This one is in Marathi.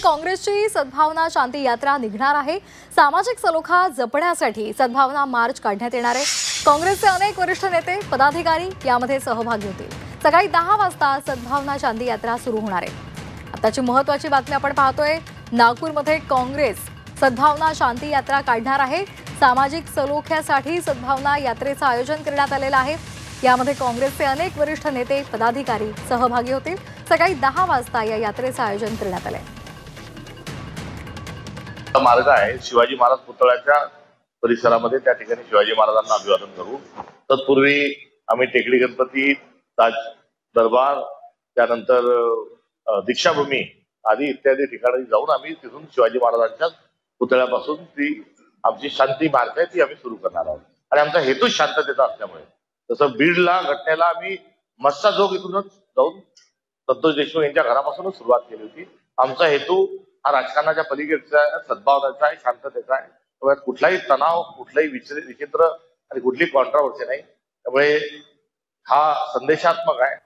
काँग्रेसची सद्भावना शांती यात्रा निघणार आहे। सामाजिक सलोखा जपण्यासाठी सद्भावना मार्च काढण्यात येणार आहे। काँग्रेसचे अनेक वरिष्ठ नेते पदाधिकारी यामध्ये सहभागी होतील। सकाळी 10 वाजता सद्भावना शांती यात्रा सुरू होणार आहे। आताची महत्त्वाची बातमी आपण पाहतोय। नागपूरमध्ये काँग्रेस सद्भावना शांती यात्रा काढणार आहे। सामाजिक सलोख्यासाठी सद्भावना यात्रेचं आयोजन करण्यात आलेलं आहे। यामध्ये काँग्रेसचे अनेक वरिष्ठ नेते पदाधिकारी सहभागी होतील। सकाळी 10 वाजता या यात्रेचं आयोजन करण्यात आले आहे। मार्ग आहे शिवाजी महाराज पुतळ्याच्या परिसरामध्ये, त्या ठिकाणी शिवाजी महाराजांना अभिवादन करू। तत्पूर्वी आम्ही टेकडी गणपती, ताज दरबार, त्यानंतर दीक्षाभूमी आदी इत्यादी ठिकाणी जाऊन आम्ही तिथून शिवाजी महाराजांच्या पुतळ्यापासून ती आमची शांती मार्च आहे ती आम्ही सुरू करणार आहोत। आणि आमचा हेतू शांततेचा असल्यामुळे, जसं बीडला घटनेला आम्ही मस्साजोग इथूनच जाऊन संतोष देशमुख यांच्या घरापासूनच सुरुवात केली होती। आमचा हेतू हा राजकारणाच्या पलीकडचा सद्भावनाचा आहे, शांततेचा आहे। त्यामुळे कुठलाही तणाव, कुठलाही विचित्र आणि कुठली कॉन्ट्रावर्सी नाही। त्यामुळे हा संदेशात्मक आहे।